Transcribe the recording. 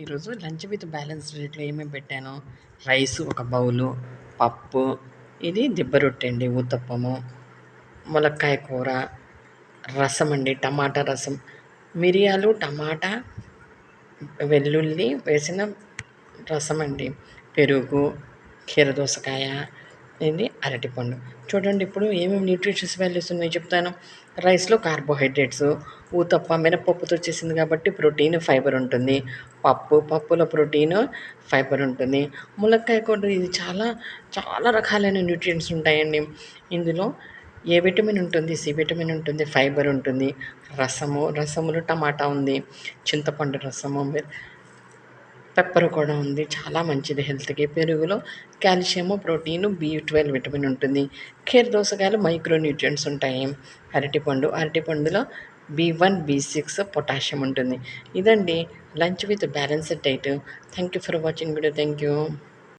ఈరోజు lunch with balance డైట్‌లో ఏమేమి పెట్టాను, రైసు ఒక బౌలు, పప్పు, ఇది దిబ్బ రొట్టె అండి, ఊతప్పము, ములక్కాయ కూర, రసం అండి, టమాటా రసం, మిరియాలు, టమాటా, వెల్లుల్లి వేసిన రసం అండి, పెరుగు, కీరదోసకాయ, ఇది అరటిపండు. చూడండి ఇప్పుడు ఏమేమి న్యూట్రిషియస్ వాల్యూస్ ఉన్నాయో చెప్తాను. రైస్లో కార్బోహైడ్రేట్స్, ఊతప్ప మినపప్పుతో చేసింది కాబట్టి ప్రోటీన్, ఫైబర్ ఉంటుంది. పప్పులో ప్రోటీన్, ఫైబర్ ఉంటుంది. ములక్కాయ కూర ఇది చాలా చాలా రకాలైన న్యూట్రియంట్స్ ఉంటాయండి. ఇందులో ఏ విటమిన్ ఉంటుంది, సి విటమిన్ ఉంటుంది, ఫైబర్ ఉంటుంది. రసములో టమాటా ఉంది, చింతపండు రసము, పెప్పర్ కూడా ఉంది, చాలా మంచిది హెల్త్కి. పెరుగులో కాల్షియము, ప్రోటీను, B12 విటమిన్ ఉంటుంది. కీర దోసకాయలు మైక్రో న్యూట్రియంట్స్ ఉంటాయి. అరటిపండులో B1, B6 పొటాషియం ఉంటుంది. ఇదండి lunch with balanced diet. Thank you for watching video. Thank you.